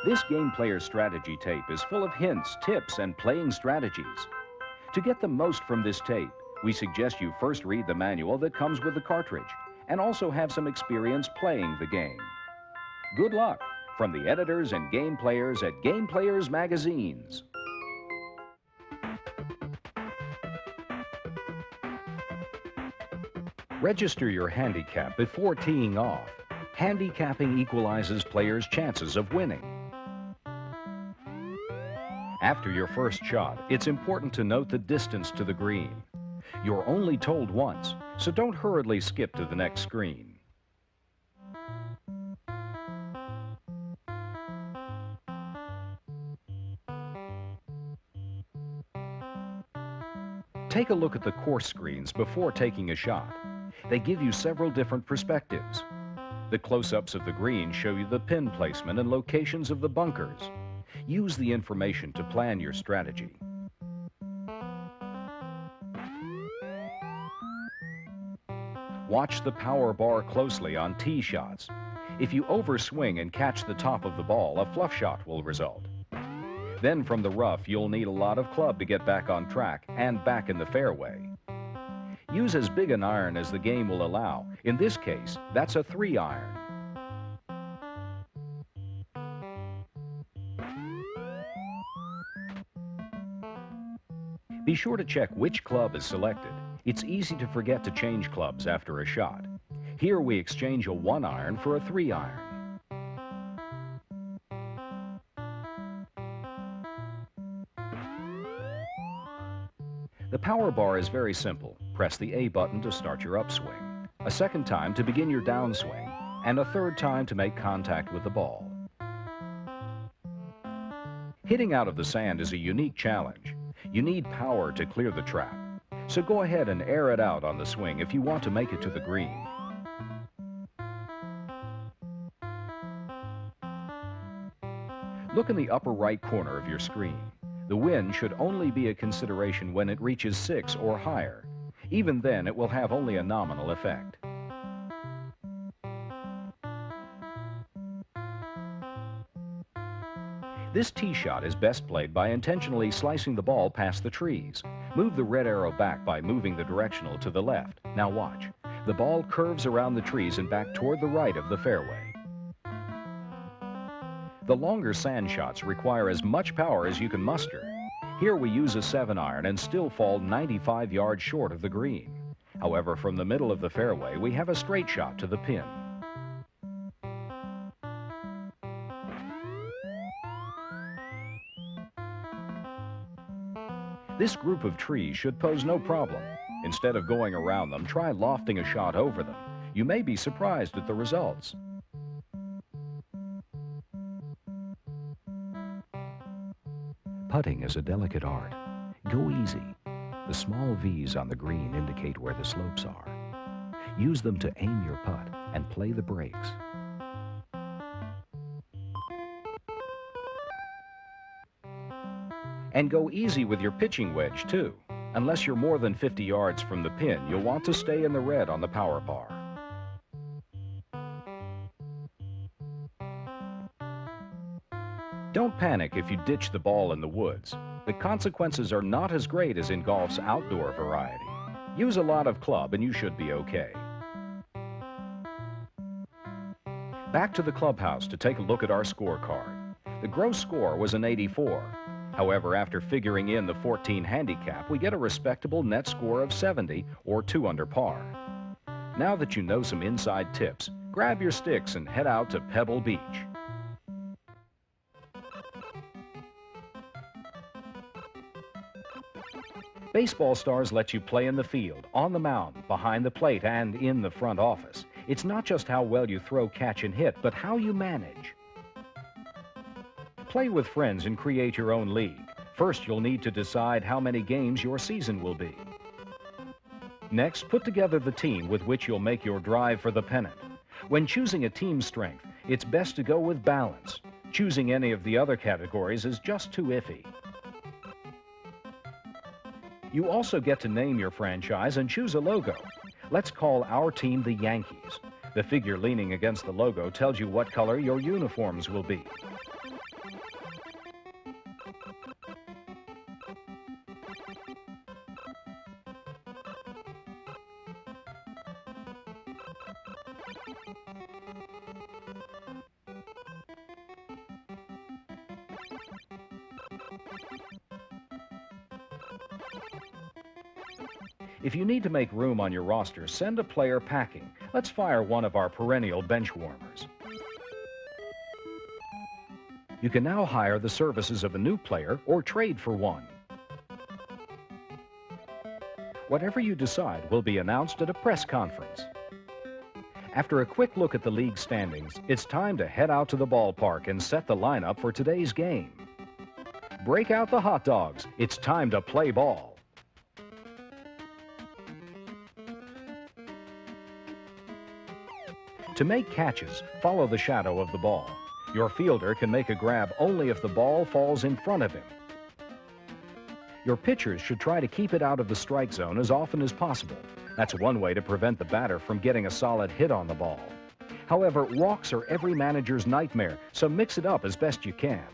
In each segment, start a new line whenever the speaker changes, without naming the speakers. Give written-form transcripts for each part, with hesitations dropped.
This Game Players strategy tape is full of hints, tips, and playing strategies. To get the most from this tape, we suggest you first read the manual that comes with the cartridge and also have some experience playing the game. Good luck from the editors and game players at Game Players magazines. Register your handicap before teeing off. Handicapping equalizes players' chances of winning. After your first shot, it's important to note the distance to the green. You're only told once, so don't hurriedly skip to the next screen. Take a look at the course screens before taking a shot. They give you several different perspectives. The close-ups of the green show you the pin placement and locations of the bunkers. Use the information to plan your strategy. Watch the power bar closely on tee shots. If you overswing and catch the top of the ball, a fluff shot will result. Then from the rough, you'll need a lot of club to get back on track and back in the fairway. Use as big an iron as the game will allow. In this case, that's a 3-iron. Be sure to check which club is selected. It's easy to forget to change clubs after a shot. Here we exchange a 1-iron for a 3-iron. The power bar is very simple. Press the A button to start your upswing, a second time to begin your downswing, and a third time to make contact with the ball. Hitting out of the sand is a unique challenge. You need power to clear the trap, so go ahead and air it out on the swing if you want to make it to the green. Look in the upper right corner of your screen. The wind should only be a consideration when it reaches 6 or higher. Even then, it will have only a nominal effect. This tee shot is best played by intentionally slicing the ball past the trees. Move the red arrow back by moving the directional to the left. Now watch. The ball curves around the trees and back toward the right of the fairway. The longer sand shots require as much power as you can muster. Here we use a 7-iron and still fall 95 yards short of the green. However, from the middle of the fairway, we have a straight shot to the pin. This group of trees should pose no problem. Instead of going around them, try lofting a shot over them. You may be surprised at the results. Putting is a delicate art. Go easy. The small V's on the green indicate where the slopes are. Use them to aim your putt and play the breaks. And go easy with your pitching wedge, too. Unless you're more than 50 yards from the pin, you'll want to stay in the red on the power bar. Don't panic if you ditch the ball in the woods. The consequences are not as great as in golf's outdoor variety. Use a lot of club and you should be okay. Back to the clubhouse to take a look at our scorecard. The gross score was an 84. However, after figuring in the 14 handicap, we get a respectable net score of 70 or 2 under par. Now that you know some inside tips, grab your sticks and head out to Pebble Beach. Baseball stars let you play in the field, on the mound, behind the plate, and in the front office. It's not just how well you throw, catch, and hit, but how you manage. Play with friends and create your own league. First, you'll need to decide how many games your season will be. Next, put together the team with which you'll make your drive for the pennant. When choosing a team strength, it's best to go with balance. Choosing any of the other categories is just too iffy. You also get to name your franchise and choose a logo. Let's call our team the Yankees. The figure leaning against the logo tells you what color your uniforms will be. If you need to make room on your roster, send a player packing. Let's fire one of our perennial bench warmers. You can now hire the services of a new player or trade for one. Whatever you decide will be announced at a press conference. After a quick look at the league standings, it's time to head out to the ballpark and set the lineup for today's game. Break out the hot dogs. It's time to play ball. To make catches, follow the shadow of the ball. Your fielder can make a grab only if the ball falls in front of him. Your pitchers should try to keep it out of the strike zone as often as possible. That's one way to prevent the batter from getting a solid hit on the ball. However, walks are every manager's nightmare, so mix it up as best you can.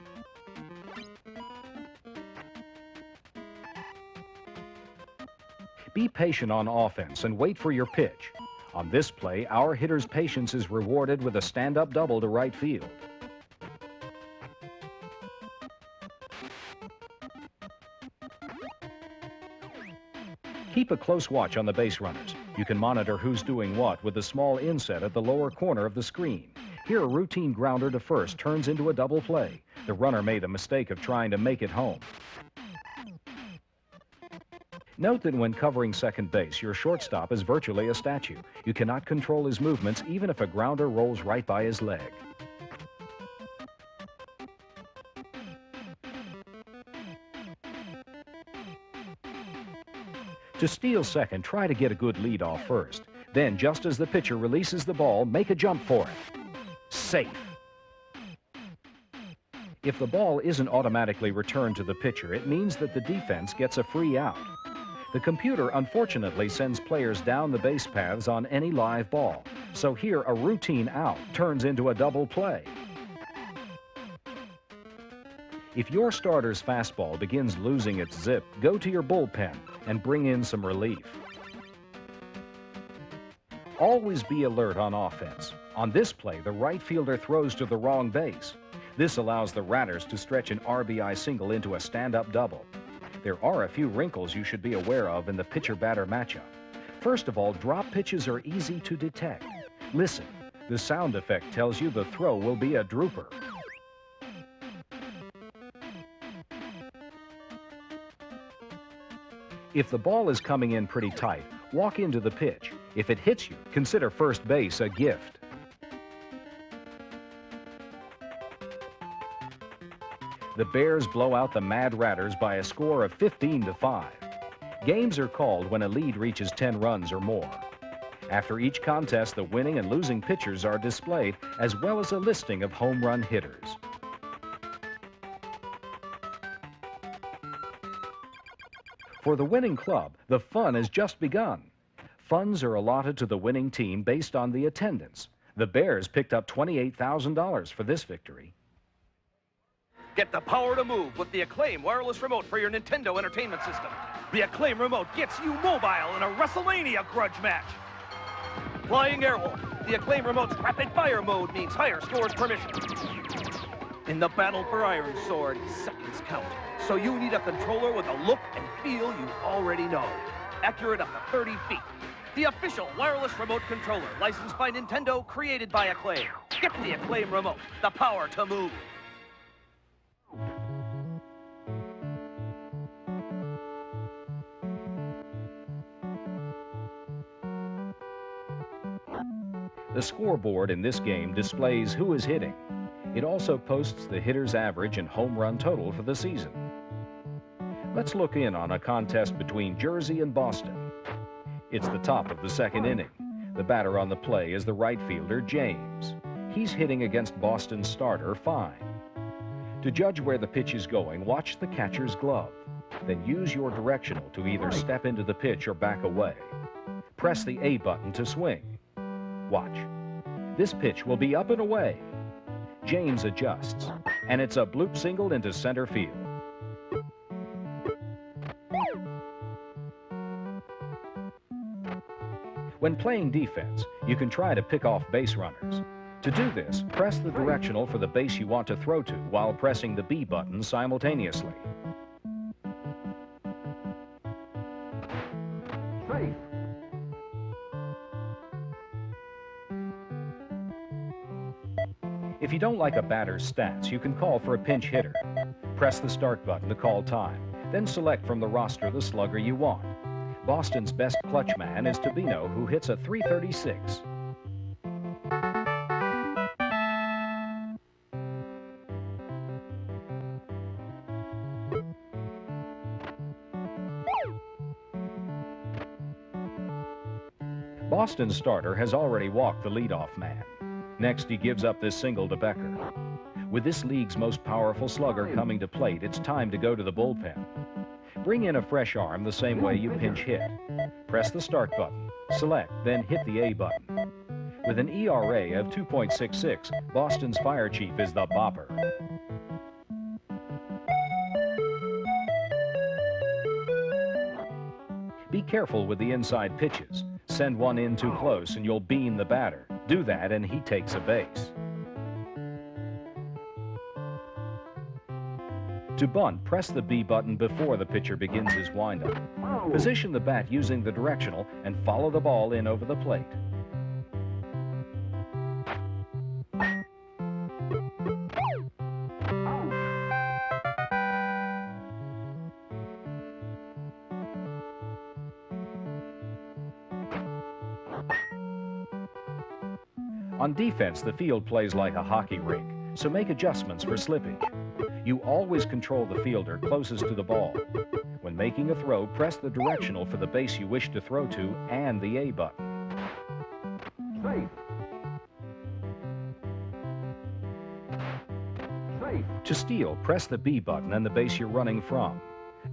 Be patient on offense and wait for your pitch. On this play, our hitter's patience is rewarded with a stand-up double to right field. Keep a close watch on the base runners. You can monitor who's doing what with a small inset at the lower corner of the screen. Here, a routine grounder to first turns into a double play. The runner made a mistake of trying to make it home. Note that when covering second base, your shortstop is virtually a statue. You cannot control his movements even if a grounder rolls right by his leg. To steal second, try to get a good lead off first. Then, just as the pitcher releases the ball, make a jump for it. Safe. If the ball isn't automatically returned to the pitcher, it means that the defense gets a free out. The computer unfortunately sends players down the base paths on any live ball. So here, a routine out turns into a double play. If your starter's fastball begins losing its zip, go to your bullpen and bring in some relief. Always be alert on offense. On this play, the right fielder throws to the wrong base. This allows the Ratters to stretch an RBI single into a stand-up double. There are a few wrinkles you should be aware of in the pitcher-batter matchup. First of all, drop pitches are easy to detect. Listen, the sound effect tells you the throw will be a drooper. If the ball is coming in pretty tight, walk into the pitch. If it hits you, consider first base a gift. The Bears blow out the Mad Ratters by a score of 15-5. Games are called when a lead reaches 10 runs or more. After each contest, the winning and losing pitchers are displayed, as well as a listing of home run hitters. For the winning club, the fun has just begun. Funds are allotted to the winning team based on the attendance. The Bears picked up $28,000 for this victory.
Get the power to move with the Acclaim wireless remote for your Nintendo Entertainment System. The Acclaim remote gets you mobile in a WrestleMania grudge match. Flying Airwolf, the Acclaim remote's rapid fire mode means higher scores per mission. In the battle for Iron Sword, seconds count. So you need a controller with a look and feel you already know. Accurate up to 30 feet. The official wireless remote controller, licensed by Nintendo, created by Acclaim. Get the Acclaim remote, the power to move.
The scoreboard in this game displays who is hitting. It also posts the hitter's average and home run total for the season. Let's look in on a contest between Jersey and Boston. It's the top of the second inning. The batter on the play is the right fielder, James. He's hitting against Boston's starter, Fine. To judge where the pitch is going, watch the catcher's glove. Then use your directional to either step into the pitch or back away. Press the A button to swing. Watch. This pitch will be up and away. James adjusts, and it's a bloop single into center field. When playing defense, you can try to pick off base runners. To do this, press the directional for the base you want to throw to while pressing the B button simultaneously. If you don't like a batter's stats, you can call for a pinch hitter. Press the start button to call time, then select from the roster the slugger you want. Boston's best clutch man is Tobino, who hits a .336. Boston's starter has already walked the leadoff man. Next, he gives up this single to Becker. With this league's most powerful slugger coming to plate, it's time to go to the bullpen. Bring in a fresh arm the same way you pinch hit. Press the start button, select, then hit the A button. With an ERA of 2.66, Boston's fire chief is the bopper. Be careful with the inside pitches. Send one in too close and you'll bean the batter. Do that and he takes a base. To bunt, press the B button before the pitcher begins his windup. Position the bat using the directional and follow the ball in over the plate. On defense, the field plays like a hockey rink, so make adjustments for slippage. You always control the fielder closest to the ball. When making a throw, press the directional for the base you wish to throw to and the A button. Safe. Safe. To steal, press the B button and the base you're running from.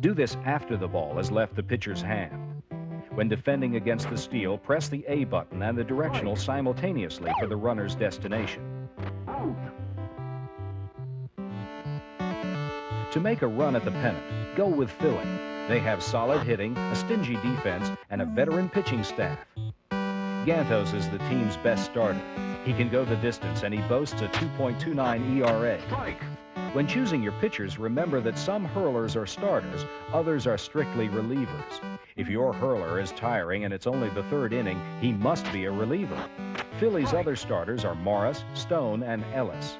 Do this after the ball has left the pitcher's hand. When defending against the steal, press the A button and the directional simultaneously for the runner's destination. To make a run at the pennant, go with Philly. They have solid hitting, a stingy defense, and a veteran pitching staff. Gametapes is the team's best starter. He can go the distance, and he boasts a 2.29 ERA. When choosing your pitchers, remember that some hurlers are starters, others are strictly relievers. If your hurler is tiring and it's only the third inning, he must be a reliever. Philly's other starters are Morris, Stone, and Ellis.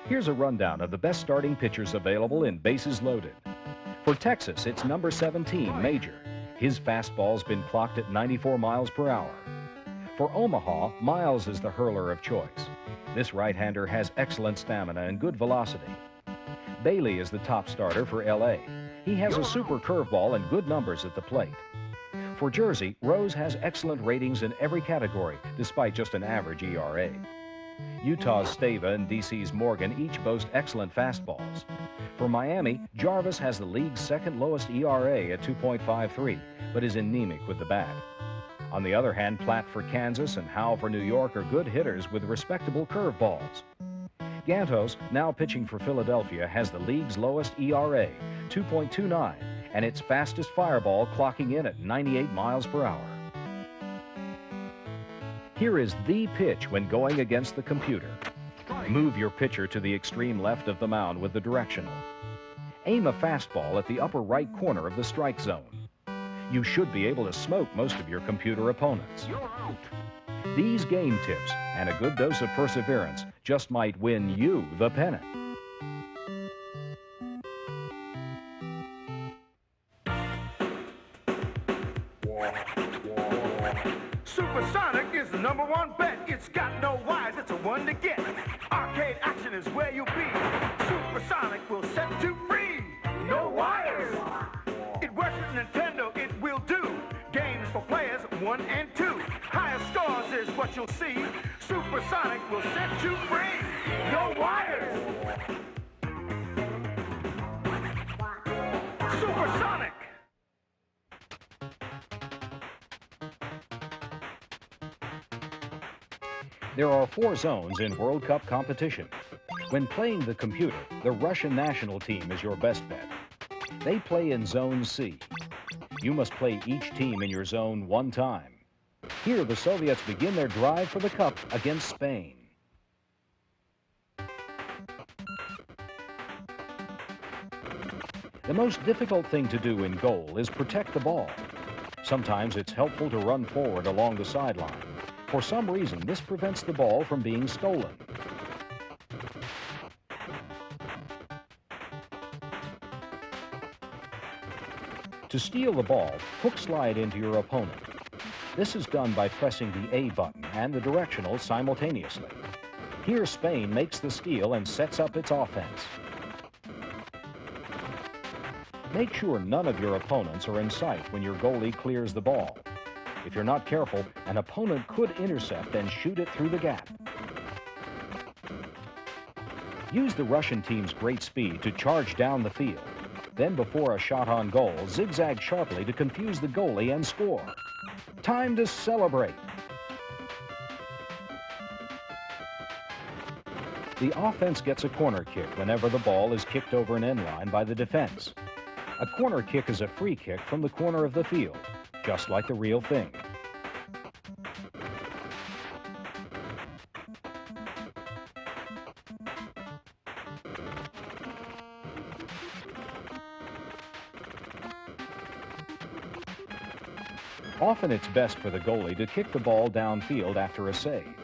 Here's a rundown of the best starting pitchers available in bases loaded. For Texas, it's number 17, Major. His fastball's been clocked at 94 miles per hour. For Omaha, Miles is the hurler of choice. This right-hander has excellent stamina and good velocity. Bailey is the top starter for LA. He has a super curveball and good numbers at the plate. For Jersey, Rose has excellent ratings in every category, despite just an average ERA. Utah's Stava and DC's Morgan each boast excellent fastballs. For Miami, Jarvis has the league's second lowest ERA at 2.53, but is anemic with the bat. On the other hand, Platt for Kansas and Howe for New York are good hitters with respectable curveballs. Gametapes, now pitching for Philadelphia, has the league's lowest ERA, 2.29, and its fastest fireball clocking in at 98 miles per hour. Here is the pitch when going against the computer. Move your pitcher to the extreme left of the mound with the directional. Aim a fastball at the upper right corner of the strike zone. You should be able to smoke most of your computer opponents. These game tips and a good dose of perseverance just might win you the pennant.
Supersonic is the #1 bet. It's got no wires, it's a one to get. Arcade action is where you'll be. Supersonic will set you free. No wires. It works with Nintendo, it will do. Games for players 1 and 2. Higher scores is what you'll see. Supersonic will set you free. No wires. Supersonic!
There are 4 zones in World Cup competition. When playing the computer, the Russian national team is your best bet. They play in Zone C. You must play each team in your zone 1 time. Here, the Soviets begin their drive for the cup against Spain. The most difficult thing to do in goal is protect the ball. Sometimes it's helpful to run forward along the sideline. For some reason, this prevents the ball from being stolen. To steal the ball, hook slide into your opponent. This is done by pressing the A button and the directional simultaneously. Here, Spain makes the steal and sets up its offense. Make sure none of your opponents are in sight when your goalie clears the ball. If you're not careful, an opponent could intercept and shoot it through the gap. Use the Russian team's great speed to charge down the field. Then, before a shot on goal, zigzag sharply to confuse the goalie and score. Time to celebrate. The offense gets a corner kick whenever the ball is kicked over an end line by the defense. A corner kick is a free kick from the corner of the field, just like the real thing. Often it's best for the goalie to kick the ball downfield after a save.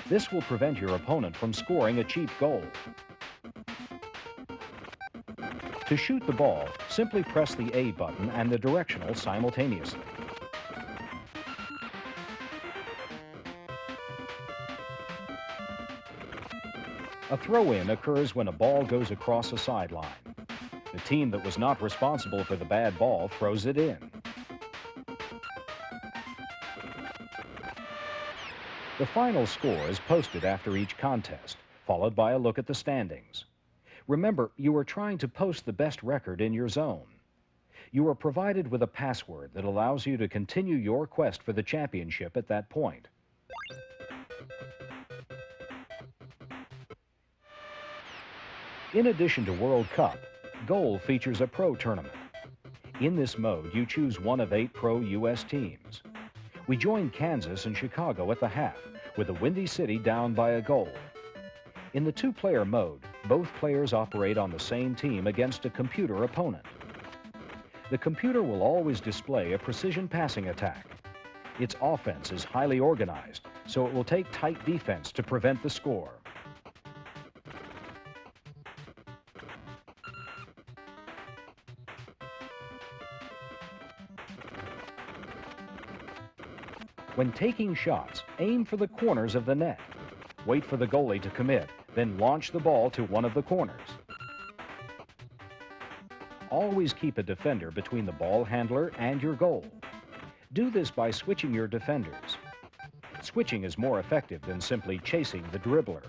This will prevent your opponent from scoring a cheap goal. To shoot the ball, simply press the A button and the directional simultaneously. A throw-in occurs when a ball goes across a sideline. The team that was not responsible for the bad ball throws it in. The final score is posted after each contest, followed by a look at the standings. Remember, you are trying to post the best record in your zone. You are provided with a password that allows you to continue your quest for the championship at that point. In addition to World Cup, Goal features a pro tournament. In this mode, you choose one of 8 pro U.S. teams. We joined Kansas and Chicago at the half, with the Windy City down by a goal. In the 2-player mode, both players operate on the same team against a computer opponent. The computer will always display a precision passing attack. Its offense is highly organized, so it will take tight defense to prevent the score. When taking shots, aim for the corners of the net. Wait for the goalie to commit, then launch the ball to one of the corners. Always keep a defender between the ball handler and your goal. Do this by switching your defenders. Switching is more effective than simply chasing the dribbler.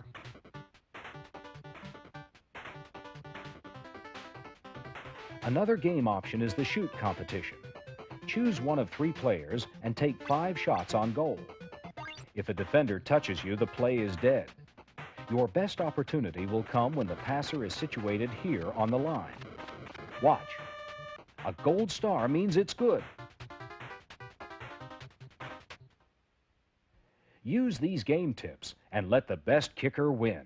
Another game option is the shoot competition. Choose one of 3 players and take 5 shots on goal. If a defender touches you, the play is dead. Your best opportunity will come when the passer is situated here on the line. Watch. A gold star means it's good. Use these game tips and let the best kicker win.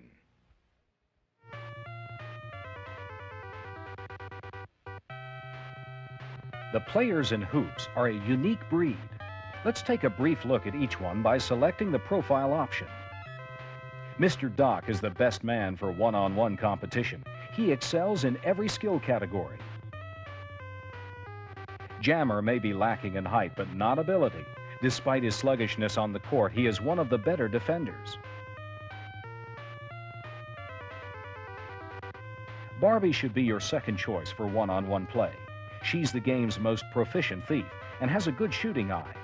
The players in hoops are a unique breed. Let's take a brief look at each one by selecting the profile option. Mr. Doc is the best man for one-on-one competition. He excels in every skill category. Jammer may be lacking in height, but not ability. Despite his sluggishness on the court, he is one of the better defenders. Barbie should be your second choice for one-on-one play. She's the game's most proficient thief and has a good shooting eye.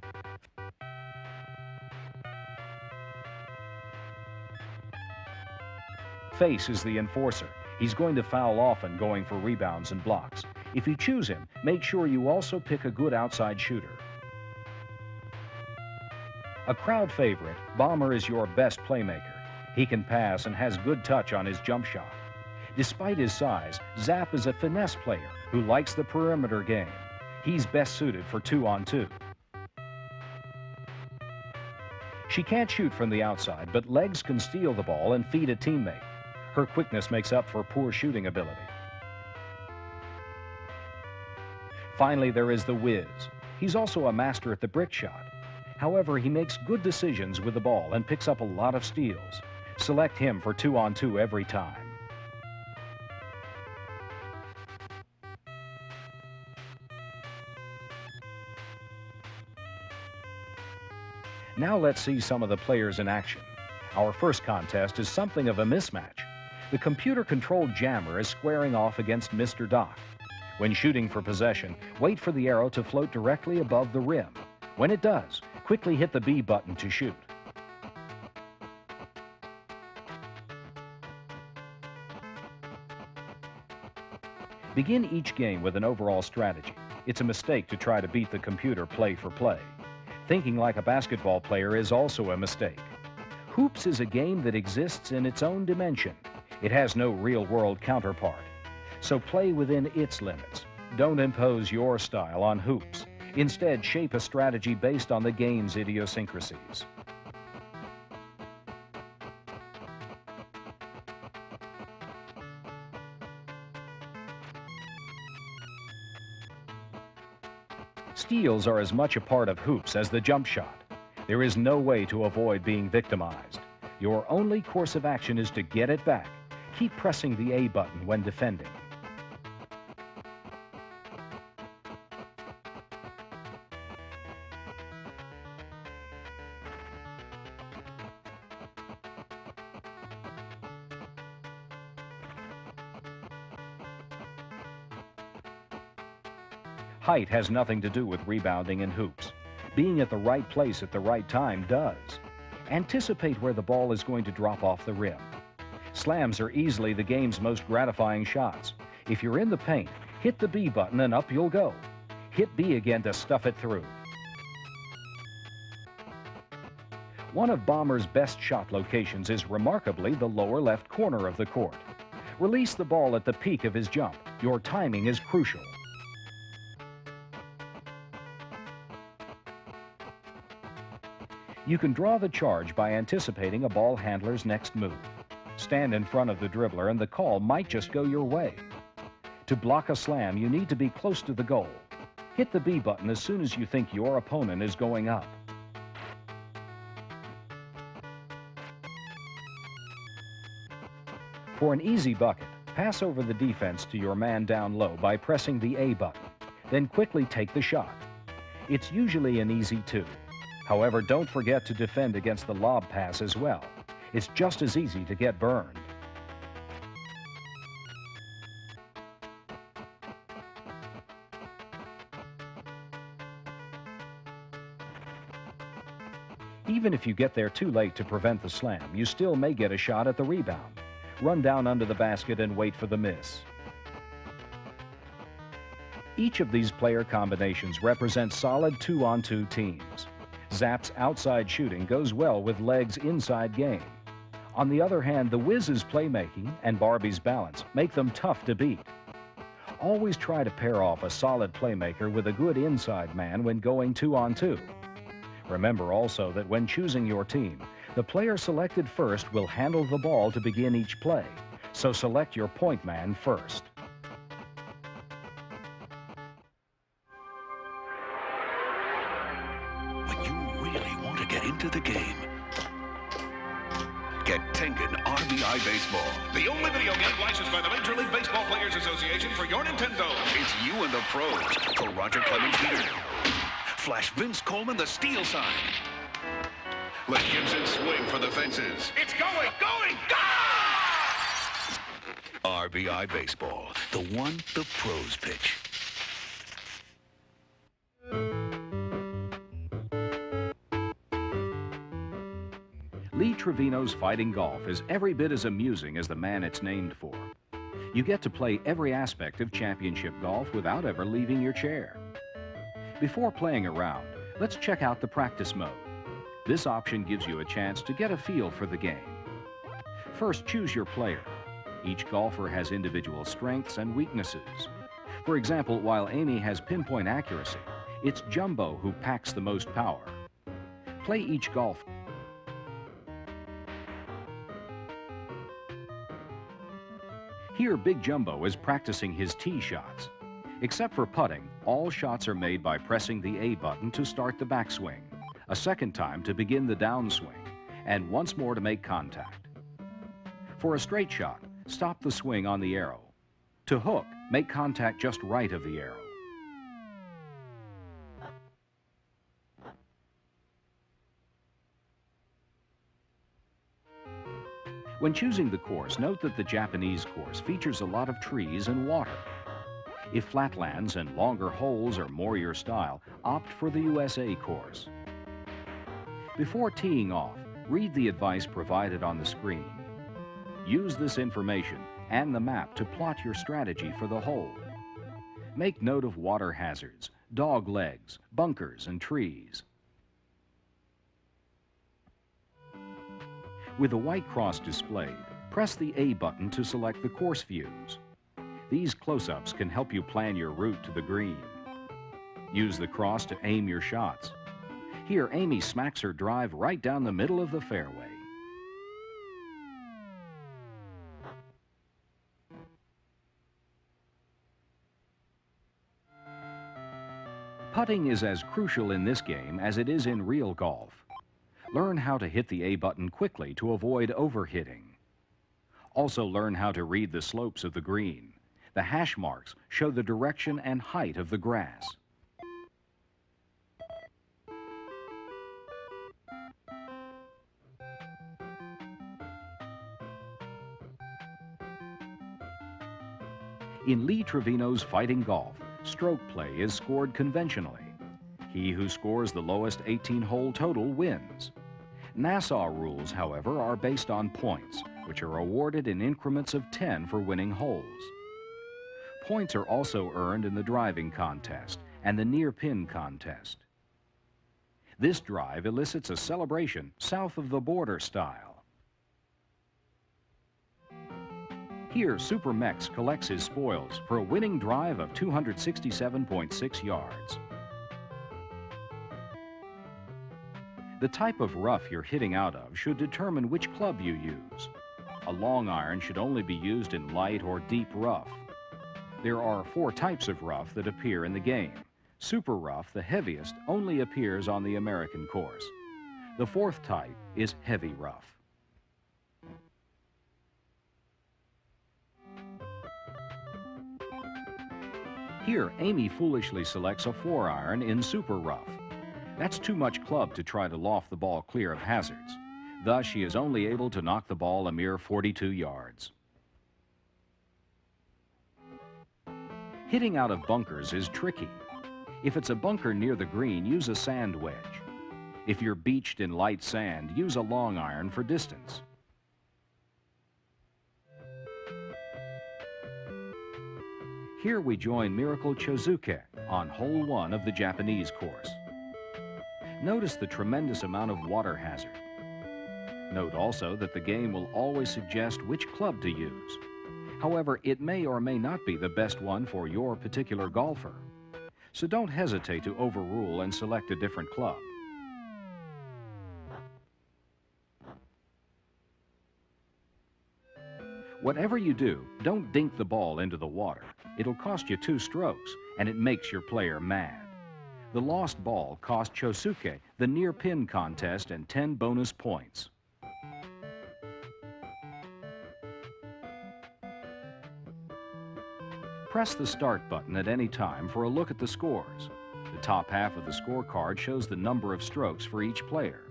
Face is the enforcer. He's going to foul often, going for rebounds and blocks. If you choose him, make sure you also pick a good outside shooter. A crowd favorite, Bomber is your best playmaker. He can pass and has good touch on his jump shot. Despite his size, Zap is a finesse player who likes the perimeter game. He's best suited for 2-on-2. She can't shoot from the outside, but legs can steal the ball and feed a teammate. Her quickness makes up for poor shooting ability. Finally, there is the Wiz. He's also a master at the brick shot. However, he makes good decisions with the ball and picks up a lot of steals. Select him for 2-on-2 every time. Now let's see some of the players in action. Our first contest is something of a mismatch. The computer-controlled jammer is squaring off against Mr. Doc. When shooting for possession, wait for the arrow to float directly above the rim. When it does, quickly hit the B button to shoot. Begin each game with an overall strategy. It's a mistake to try to beat the computer play for play. Thinking like a basketball player is also a mistake. Hoops is a game that exists in its own dimension. It has no real-world counterpart. So play within its limits. Don't impose your style on hoops. Instead, shape a strategy based on the game's idiosyncrasies. Steals are as much a part of hoops as the jump shot. There is no way to avoid being victimized. Your only course of action is to get it back. Keep pressing the A button when defending. Height has nothing to do with rebounding in hoops. Being at the right place at the right time does. Anticipate where the ball is going to drop off the rim. Slams are easily the game's most gratifying shots. If you're in the paint, hit the B button and up you'll go. Hit B again to stuff it through. One of Bomber's best shot locations is remarkably the lower left corner of the court. Release the ball at the peak of his jump. Your timing is crucial. You can draw the charge by anticipating a ball handler's next move. Stand in front of the dribbler and the call might just go your way. To block a slam, you need to be close to the goal. Hit the B button as soon as you think your opponent is going up. For an easy bucket, pass over the defense to your man down low by pressing the A button. Then quickly take the shot. It's usually an easy 2. However, don't forget to defend against the lob pass as well. It's just as easy to get burned. Even if you get there too late to prevent the slam, you still may get a shot at the rebound. Run down under the basket and wait for the miss. Each of these player combinations represents solid 2-on-2 teams. Zap's outside shooting goes well with Leg's inside game. On the other hand, the Wiz's playmaking and Barbie's balance make them tough to beat. Always try to pair off a solid playmaker with a good inside man when going 2-on-2. Remember also that when choosing your team, the player selected first will handle the ball to begin each play, so select your point man first.
Into the game. Get Tengen RBI Baseball.
The only video game licensed by the Major League Baseball Players Association for your Nintendo.
It's you and the pros. For Roger Clemens Jr. Flash Vince Coleman the steal sign.
Let Gibson swing for the fences.
It's going, go! RBI Baseball. The one the pros pitch.
Lee Trevino's Fighting Golf is every bit as amusing as the man it's named for. You get to play every aspect of championship golf without ever leaving your chair. Before playing around, let's check out the practice mode. This option gives you a chance to get a feel for the game. First, choose your player. Each golfer has individual strengths and weaknesses. For example, while Amy has pinpoint accuracy, it's Jumbo who packs the most power. Play each golf. Here, Big Jumbo is practicing his tee shots. Except for putting, all shots are made by pressing the A button to start the backswing, a second time to begin the downswing, and once more to make contact. For a straight shot, stop the swing on the arrow. To hook, make contact just right of the arrow. When choosing the course, note that the Japanese course features a lot of trees and water. If flatlands and longer holes are more your style, opt for the USA course. Before teeing off, read the advice provided on the screen. Use this information and the map to plot your strategy for the hole. Make note of water hazards, dog legs, bunkers, and trees. With the white cross displayed, press the A button to select the course views. These close-ups can help you plan your route to the green. Use the cross to aim your shots. Here, Amy smacks her drive right down the middle of the fairway. Putting is as crucial in this game as it is in real golf. Learn how to hit the A button quickly to avoid overhitting. Also learn how to read the slopes of the green. The hash marks show the direction and height of the grass. In Lee Trevino's Fighting Golf, stroke play is scored conventionally. He who scores the lowest 18-hole total wins. Nassau rules, however, are based on points, which are awarded in increments of 10 for winning holes. Points are also earned in the driving contest and the near-pin contest. This drive elicits a celebration south of the border style. Here, Super Mex collects his spoils for a winning drive of 267.6 yards. The type of rough you're hitting out of should determine which club you use. A long iron should only be used in light or deep rough. There are 4 types of rough that appear in the game. Super rough, the heaviest, only appears on the American course. The 4th type is heavy rough. Here, Amy foolishly selects a 4-iron in super rough. That's too much club to try to loft the ball clear of hazards. Thus, she is only able to knock the ball a mere 42 yards. Hitting out of bunkers is tricky. If it's a bunker near the green, use a sand wedge. If you're beached in light sand, use a long iron for distance. Here we join Miracle Chozuke on hole 1 of the Japanese course. Notice the tremendous amount of water hazard. Note also that the game will always suggest which club to use. However, it may or may not be the best one for your particular golfer. So don't hesitate to overrule and select a different club. Whatever you do, don't dink the ball into the water. It'll cost you 2 strokes, and it makes your player mad. The lost ball cost Chosuke the near-pin contest and 10 bonus points. Press the Start button at any time for a look at the scores. The top half of the scorecard shows the number of strokes for each player.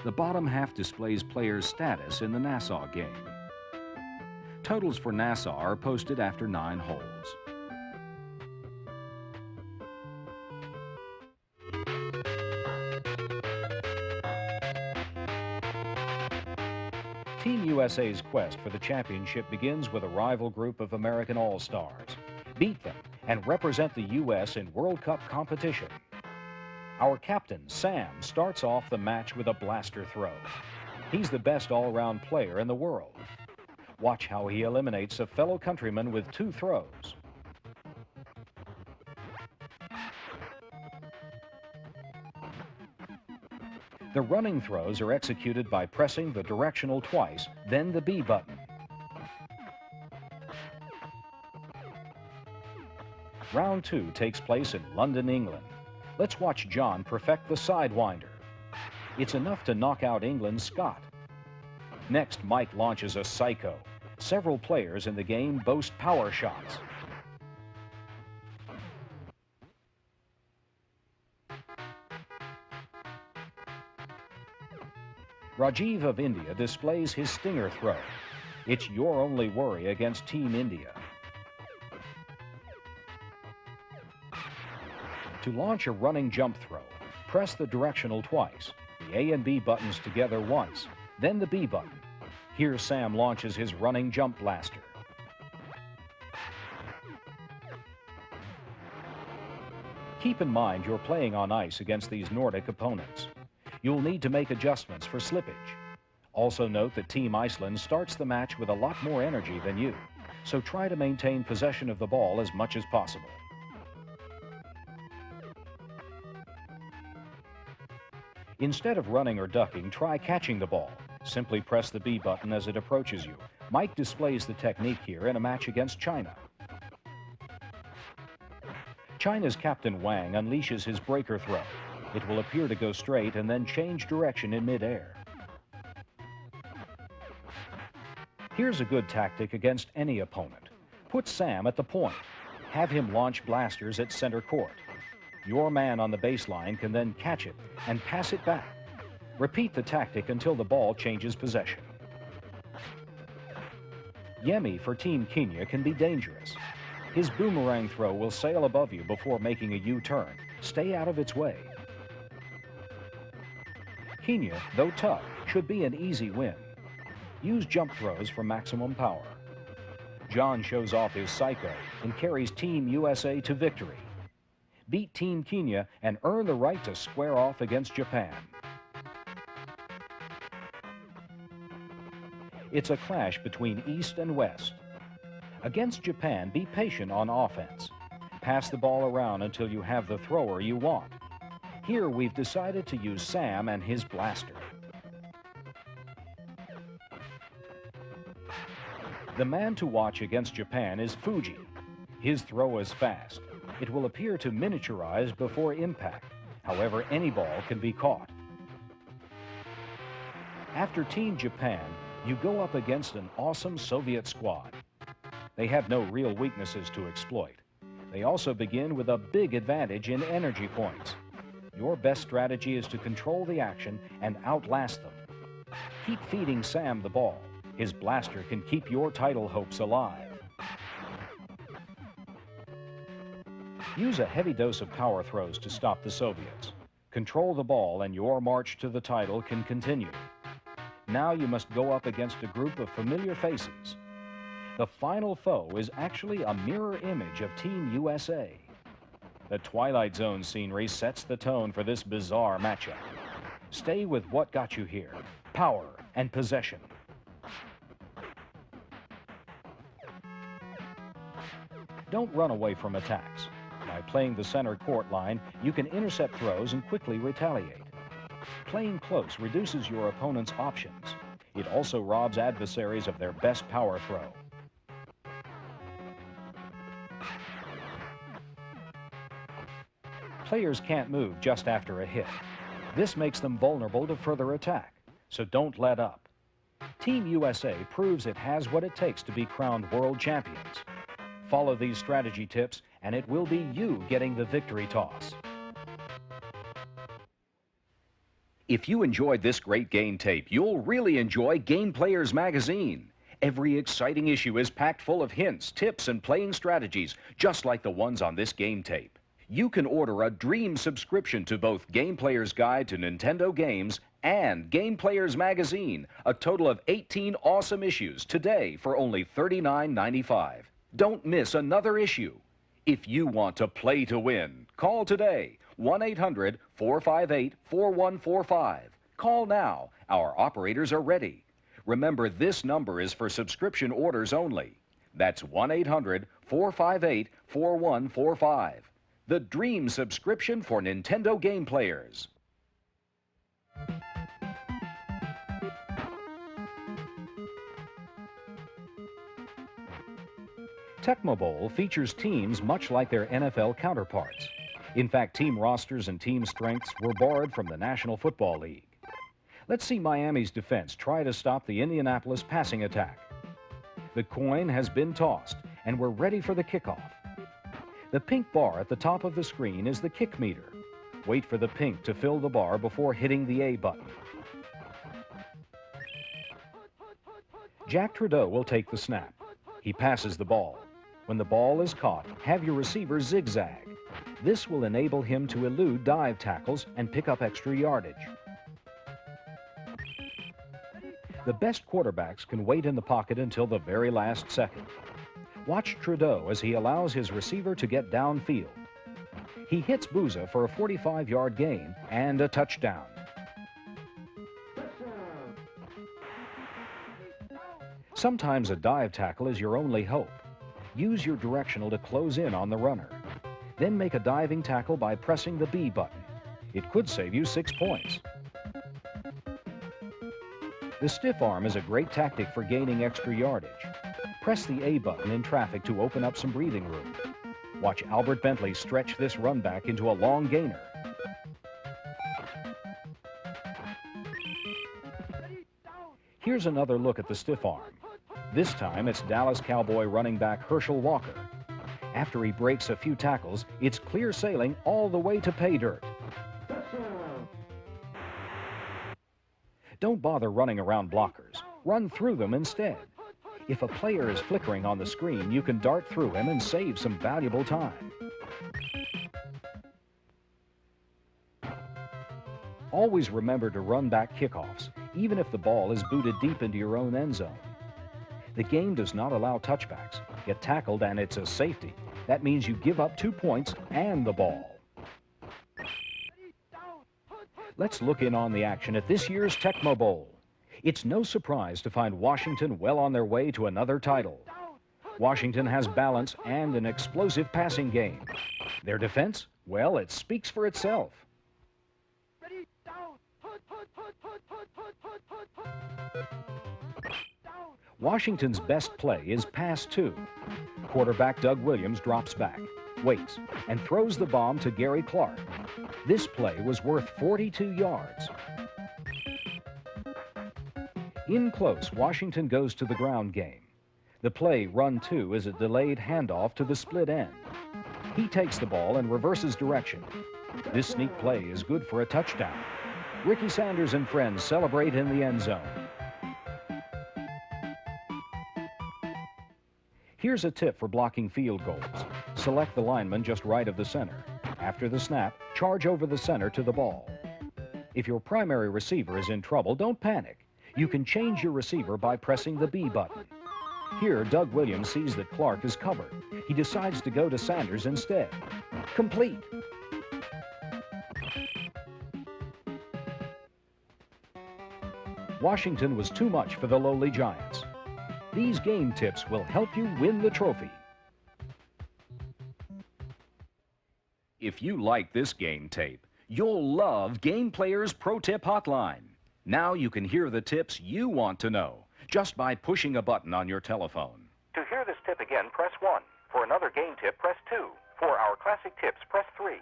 The bottom half displays players' status in the Nassau game. Totals for Nassau are posted after 9 holes. Team USA's quest for the championship begins with a rival group of American All-Stars. Beat them and represent the U.S. in World Cup competition. Our captain, Sam, starts off the match with a blaster throw. He's the best all-around player in the world. Watch how he eliminates a fellow countryman with 2 throws. The running throws are executed by pressing the directional twice, then the B button. Round 2 takes place in London, England. Let's watch John perfect the sidewinder. It's enough to knock out England's Scott. Next, Mike launches a psycho. Several players in the game boast power shots. Rajiv of India displays his stinger throw. It's your only worry against Team India. To launch a running jump throw, press the directional twice, the A and B buttons together once, then the B button. Here Sam launches his running jump blaster. Keep in mind you're playing on ice against these Nordic opponents. You'll need to make adjustments for slippage. Also note that Team Iceland starts the match with a lot more energy than you, so try to maintain possession of the ball as much as possible. Instead of running or ducking, try catching the ball. Simply press the B button as it approaches you. Mike displays the technique here in a match against China. China's Captain Wang unleashes his breaker throw. It will appear to go straight and then change direction in midair. Here's a good tactic against any opponent. Put Sam at the point. Have him launch blasters at center court. Your man on the baseline can then catch it and pass it back. Repeat the tactic until the ball changes possession. Yemi for Team Kenya can be dangerous. His boomerang throw will sail above you before making a U-turn. Stay out of its way. Kenya, though tough, should be an easy win. Use jump throws for maximum power. John shows off his psycho and carries Team USA to victory. Beat Team Kenya and earn the right to square off against Japan. It's a clash between East and West. Against Japan, be patient on offense. Pass the ball around until you have the thrower you want. Here we've decided to use Sam and his blaster. The man to watch against Japan is Fuji. His throw is fast. It will appear to miniaturize before impact. However, any ball can be caught. After Team Japan, you go up against an awesome Soviet squad. They have no real weaknesses to exploit. They also begin with a big advantage in energy points. Your best strategy is to control the action and outlast them. Keep feeding Sam the ball. His blaster can keep your title hopes alive. Use a heavy dose of power throws to stop the Soviets. Control the ball and your march to the title can continue. Now you must go up against a group of familiar faces. The final foe is actually a mirror image of Team USA. The Twilight Zone scenery sets the tone for this bizarre matchup. Stay with what got you here: power and possession. Don't run away from attacks. By playing the center court line, you can intercept throws and quickly retaliate. Playing close reduces your opponent's options. It also robs adversaries of their best power throw. Players can't move just after a hit. This makes them vulnerable to further attack, so don't let up. Team USA proves it has what it takes to be crowned world champions. Follow these strategy tips, and it will be you getting the victory toss.
If you enjoyed this great game tape, you'll really enjoy Game Players magazine. Every exciting issue is packed full of hints, tips, and playing strategies, just like the ones on this game tape. You can order a dream subscription to both Game Player's Guide to Nintendo Games and Game Players Magazine, a total of 18 awesome issues today for only $39.95. Don't miss another issue. If you want to play to win, call today, 1-800-458-4145. Call now. Our operators are ready. Remember, this number is for subscription orders only. That's 1-800-458-4145. The dream subscription for Nintendo Game Players. Tecmo Bowl features teams much like their NFL counterparts. In fact, team rosters and team strengths were borrowed from the National Football League. Let's see Miami's defense try to stop the Indianapolis passing attack. The coin has been tossed, and we're ready for the kickoff. The pink bar at the top of the screen is the kick meter. Wait for the pink to fill the bar before hitting the A button. Jack Trudeau will take the snap. He passes the ball. When the ball is caught, have your receiver zigzag. This will enable him to elude dive tackles and pick up extra yardage. The best quarterbacks can wait in the pocket until the very last second. Watch Trudeau as he allows his receiver to get downfield. He hits Booza for a 45-yard gain and a touchdown. Sometimes a dive tackle is your only hope. Use your directional to close in on the runner. Then make a diving tackle by pressing the B button. It could save you 6 points. The stiff arm is a great tactic for gaining extra yardage. Press the A button in traffic to open up some breathing room. Watch Albert Bentley stretch this run back into a long gainer. Here's another look at the stiff arm. This time it's Dallas Cowboy running back Herschel Walker. After he breaks a few tackles, it's clear sailing all the way to pay dirt. Don't bother running around blockers. Run through them instead. If a player is flickering on the screen, you can dart through him and save some valuable time. Always remember to run back kickoffs, even if the ball is booted deep into your own end zone. The game does not allow touchbacks. Get tackled and it's a safety. That means you give up 2 points and the ball. Let's look in on the action at this year's Tecmo Bowl. It's no surprise to find Washington well on their way to another title. Washington has balance and an explosive passing game. Their defense? Well, it speaks for itself. Washington's best play is pass 2. Quarterback Doug Williams drops back, waits, and throws the bomb to Gary Clark. This play was worth 42 yards. In close, Washington goes to the ground game. The play, run 2, is a delayed handoff to the split end. He takes the ball and reverses direction. This sneak play is good for a touchdown. Ricky Sanders and friends celebrate in the end zone. Here's a tip for blocking field goals. Select the lineman just right of the center. After the snap, charge over the center to the ball. If your primary receiver is in trouble, don't panic. You can change your receiver by pressing the B button. Here, Doug Williams sees that Clark is covered. He decides to go to Sanders instead. Complete. Washington was too much for the lowly Giants. These game tips will help you win the trophy. If you like this game tape, you'll love Game Players Pro Tip Hotline. Now you can hear the tips you want to know just by pushing a button on your telephone.
To hear this tip again, press 1. For another game tip, press 2. For our classic tips, press 3.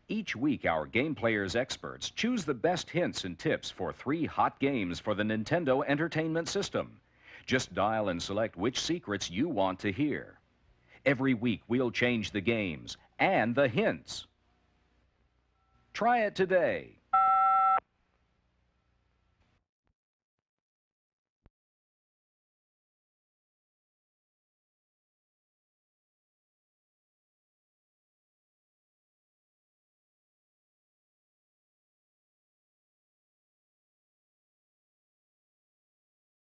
Each week, our Game Players experts choose the best hints and tips for 3 hot games for the Nintendo Entertainment System. Just dial and select which secrets you want to hear. Every week, we'll change the games and the hints. Try it today.